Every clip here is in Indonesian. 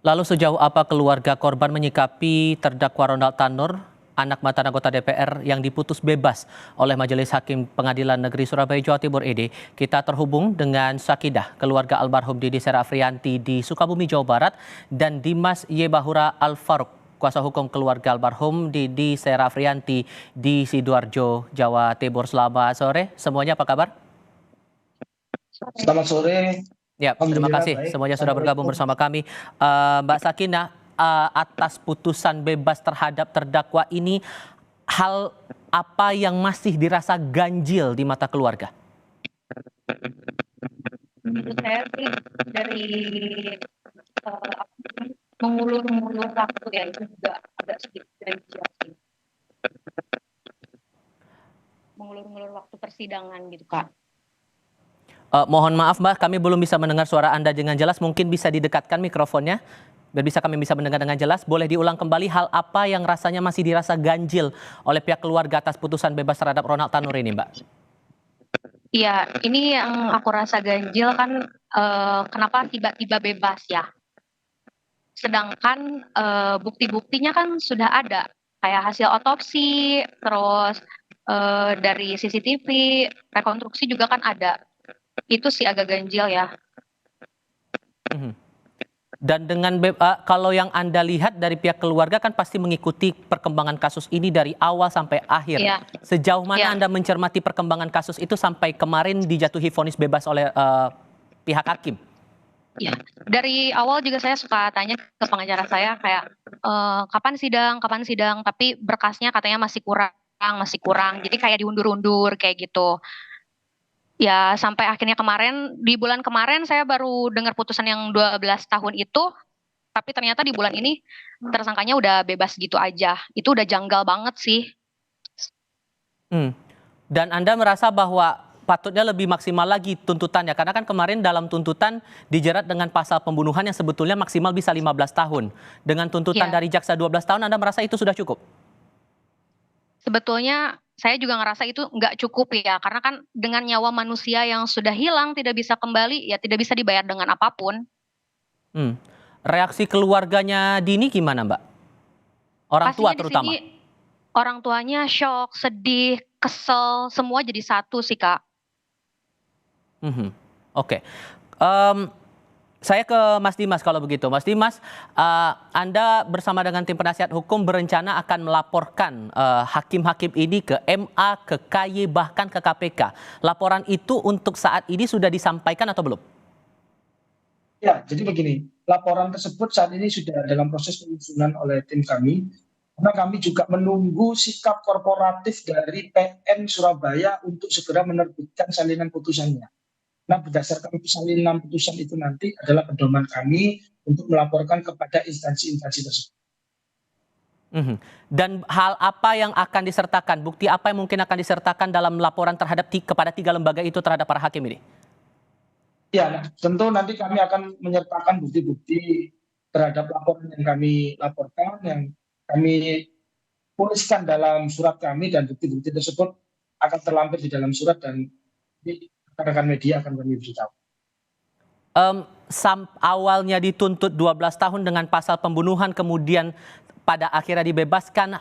Lalu sejauh apa keluarga korban menyikapi terdakwa Ronald Tanur, anak mantan anggota DPR yang diputus bebas oleh Majelis Hakim Pengadilan Negeri Surabaya Jawa Timur ED? Kita terhubung dengan Sakidah, keluarga almarhum Didi Serafrianti di Sukabumi, Jawa Barat, dan Dimas Yebahura Al-Faruq, kuasa hukum keluarga almarhum Didi Serafrianti di Sidoarjo, Jawa Timur. Selamat sore, semuanya apa kabar? Selamat sore. Ya, terima Alhamdulillah kasih baik. semuanya sudah bergabung Assalamualaikum. bersama kami. Mbak Sakinah, atas putusan bebas terhadap terdakwa ini, hal apa yang masih dirasa ganjil di mata keluarga? Menurut saya sih dari mengulur-ngulur waktu ya itu juga agak sedikit ganjil sih. Mengulur-ngulur waktu persidangan gitu Kak. Mohon maaf Mbak, kami belum bisa mendengar suara Anda dengan jelas. Mungkin bisa didekatkan mikrofonnya, biar bisa kami bisa mendengar dengan jelas. Boleh diulang kembali hal apa yang rasanya masih dirasa ganjil oleh pihak keluarga atas putusan bebas terhadap Ronald Tanur ini, Mbak? Iya, ini yang aku rasa ganjil kan kenapa tiba-tiba bebas ya. Sedangkan bukti-buktinya kan sudah ada, kayak hasil otopsi, terus dari CCTV, rekonstruksi juga kan ada. Itu sih agak ganjil ya. Dan dengan kalau yang Anda lihat dari pihak keluarga kan pasti mengikuti perkembangan kasus ini dari awal sampai akhir. Iya. Sejauh mana Iya. Anda mencermati perkembangan kasus itu sampai kemarin dijatuhi vonis bebas oleh pihak hakim? Ya, dari awal juga saya suka tanya ke pengacara saya kayak kapan sidang, tapi berkasnya katanya masih kurang, jadi kayak diundur-undur kayak gitu. Ya sampai akhirnya kemarin, di bulan kemarin saya baru dengar putusan yang 12 tahun itu, tapi ternyata di bulan ini tersangkanya udah bebas gitu aja. Itu udah janggal banget sih. Dan Anda merasa bahwa patutnya lebih maksimal lagi tuntutannya, karena kan kemarin dalam tuntutan dijerat dengan pasal pembunuhan yang sebetulnya maksimal bisa 15 tahun. Dengan tuntutan Ya. dari jaksa 12 tahun, Anda merasa itu sudah cukup? Sebetulnya saya juga ngerasa itu nggak cukup ya, karena kan dengan nyawa manusia yang sudah hilang tidak bisa kembali, ya tidak bisa dibayar dengan apapun. Reaksi keluarganya Dini gimana, Mbak? Orang tua Pastinya di sini terutama. orang tuanya shock, sedih, kesel, semua jadi satu sih Kak. Oke. Saya ke Mas Dimas kalau begitu. Mas Dimas, Anda bersama dengan tim penasihat hukum berencana akan melaporkan hakim-hakim ini ke MA, ke KY, bahkan ke KPK. Laporan itu untuk saat ini sudah disampaikan atau belum? Ya, jadi begini, laporan tersebut saat ini sudah dalam proses penyusunan oleh tim kami, karena kami juga menunggu sikap korporatif dari PN Surabaya untuk segera menerbitkan salinan putusannya. Nah, berdasarkan salinan putusan itu nanti adalah pedoman kami untuk melaporkan kepada instansi-instansi tersebut. Dan hal apa yang akan disertakan, bukti apa yang mungkin akan disertakan dalam laporan terhadap kepada 3 lembaga itu terhadap para hakim ini? Ya, nah, tentu nanti kami akan menyertakan bukti-bukti terhadap laporan yang kami laporkan, yang kami tuliskan dalam surat kami, dan bukti-bukti tersebut akan terlampir di dalam surat dan rekan-rekan media akan kami beritahu. Awalnya dituntut 12 tahun dengan pasal pembunuhan, kemudian pada akhirnya dibebaskan.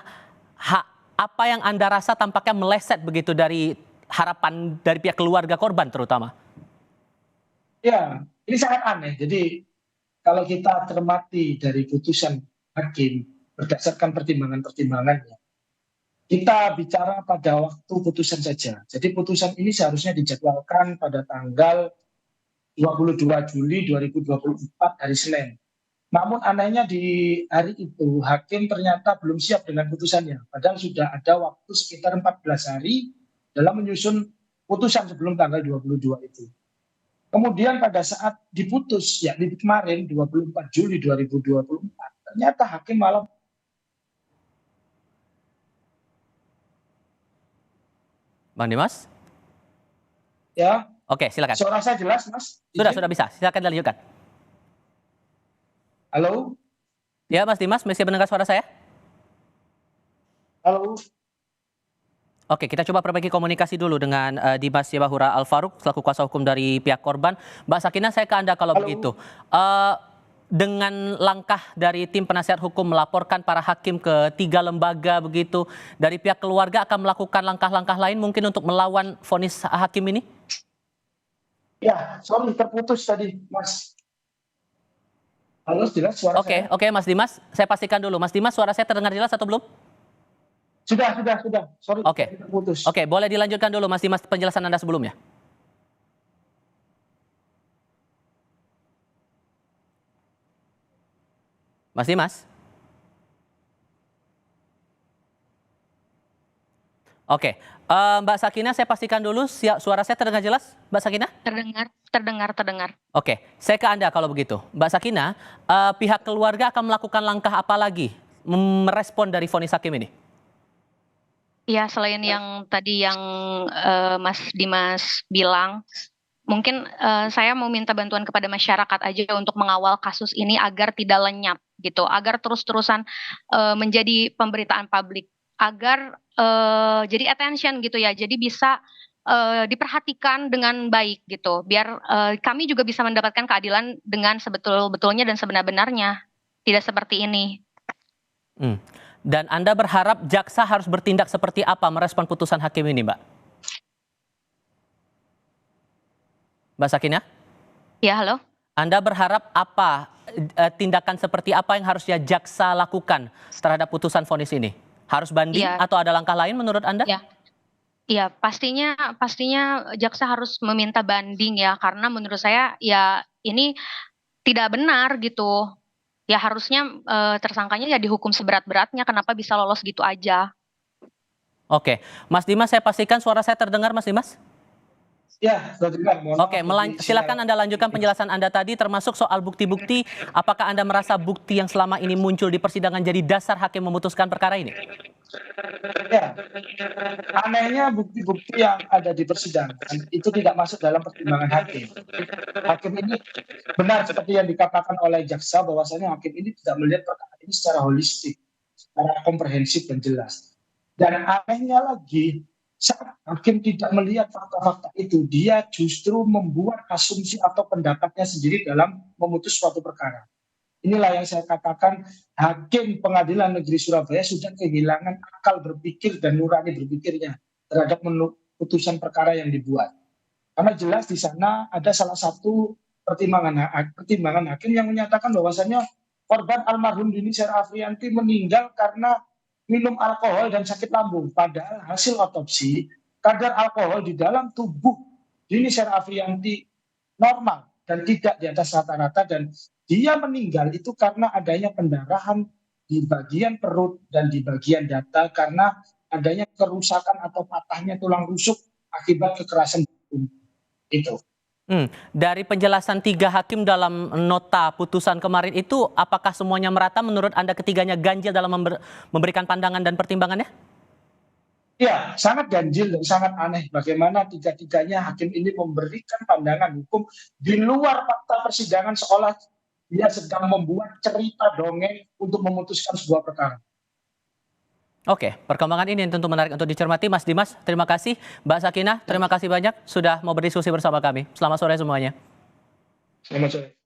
Apa yang Anda rasa tampaknya meleset begitu dari harapan dari pihak keluarga korban terutama? Ya, ini sangat aneh. Jadi kalau kita cermati dari putusan hakim berdasarkan pertimbangan-pertimbangannya, kita bicara pada waktu putusan saja. Jadi putusan ini seharusnya dijadwalkan pada tanggal 22 Juli 2024 hari Senin. Namun anehnya di hari itu hakim ternyata belum siap dengan putusannya. Padahal sudah ada waktu sekitar 14 hari dalam menyusun putusan sebelum tanggal 22 itu. Kemudian pada saat diputus, yakni kemarin 24 Juli 2024, ternyata hakim malah. Bang Dimas? Ya. Oke, silakan. Suara saya jelas, Mas? Sudah bisa. Silakan dilanjutkan. Halo? Ya, Mas Dimas, masih mendengar suara saya? Halo? Oke, kita coba perbaiki komunikasi dulu dengan Dimas Yebahura Al-Faruq selaku kuasa hukum dari pihak korban. Mbak Sakinah, saya ke Anda kalau Halo. begitu. dengan langkah dari tim penasihat hukum melaporkan para hakim ke 3 lembaga begitu, dari pihak keluarga akan melakukan langkah-langkah lain mungkin untuk melawan vonis hakim ini? Ya, sorry terputus tadi, Mas. Halo, jelas suara saya? Oke, Mas Dimas, saya pastikan dulu. Mas Dimas, suara saya terdengar jelas atau belum? Sudah. Sorry, Oke. terputus. Oke, boleh dilanjutkan dulu Mas Dimas penjelasan Anda sebelumnya. Mas Dimas? Oke, Mbak Sakina, saya pastikan dulu suara saya terdengar jelas, Mbak Sakina? Terdengar. Oke, saya ke Anda kalau begitu. Mbak Sakina, pihak keluarga akan melakukan langkah apa lagi merespon dari vonis hakim ini? Ya, selain yang tadi yang Mas Dimas bilang, mungkin saya mau minta bantuan kepada masyarakat aja untuk mengawal kasus ini agar tidak lenyap gitu, agar terus-terusan menjadi pemberitaan publik, agar jadi attention gitu ya, jadi bisa diperhatikan dengan baik gitu, biar kami juga bisa mendapatkan keadilan dengan sebetul-betulnya dan sebenar-benarnya, tidak seperti ini. Hmm. Dan Anda berharap jaksa harus bertindak seperti apa merespon putusan hakim ini, Mbak? Mbak Sakina? Ya, halo. Anda berharap apa tindakan seperti apa yang harusnya jaksa lakukan terhadap putusan vonis ini? Harus banding Ya. atau ada langkah lain menurut Anda? Ya. Iya, pastinya jaksa harus meminta banding ya, karena menurut saya ya ini tidak benar gitu. Ya harusnya tersangkanya ya dihukum seberat-beratnya, kenapa bisa lolos gitu aja. Oke. Oke, Mas Dimas, saya pastikan suara saya terdengar, Mas Dimas? Ya, sudah dengar. Mohon Oke, maaf, jadi silakan Anda lanjutkan penjelasan Anda tadi termasuk soal bukti-bukti. Apakah Anda merasa bukti yang selama ini muncul di persidangan jadi dasar hakim memutuskan perkara ini? Ya, anehnya bukti-bukti yang ada di persidangan itu tidak masuk dalam pertimbangan hakim. Hakim ini benar seperti yang dikatakan oleh jaksa bahwasanya hakim ini tidak melihat perkara ini secara holistik, secara komprehensif dan jelas. Dan anehnya lagi, saat hakim tidak melihat fakta-fakta itu, dia justru membuat asumsi atau pendapatnya sendiri dalam memutus suatu perkara. Inilah yang saya katakan, hakim Pengadilan Negeri Surabaya sudah kehilangan akal berpikir dan nurani berpikirnya terhadap putusan perkara yang dibuat. Karena jelas di sana ada salah satu pertimbangan hakim yang menyatakan bahwasannya korban almarhum Dini Afriyanti meninggal karena minum alkohol dan sakit lambung. Padahal hasil otopsi, kadar alkohol di dalam tubuh Dini Afriyanti normal dan tidak di atas rata-rata, dan dia meninggal itu karena adanya pendarahan di bagian perut dan di bagian dada karena adanya kerusakan atau patahnya tulang rusuk akibat kekerasan itu. Dari penjelasan 3 hakim dalam nota putusan kemarin itu, apakah semuanya merata menurut Anda ketiganya ganjil dalam memberikan pandangan dan pertimbangannya? Ya, sangat ganjil dan sangat aneh bagaimana tiga-tiganya hakim ini memberikan pandangan hukum di luar fakta persidangan seolah dia sedang membuat cerita dongeng untuk memutuskan sebuah perkara. Oke, perkembangan ini tentu menarik untuk dicermati. Mas Dimas, terima kasih. Mbak Sakina, terima kasih banyak sudah mau berdiskusi bersama kami. Selamat sore semuanya. Selamat sore.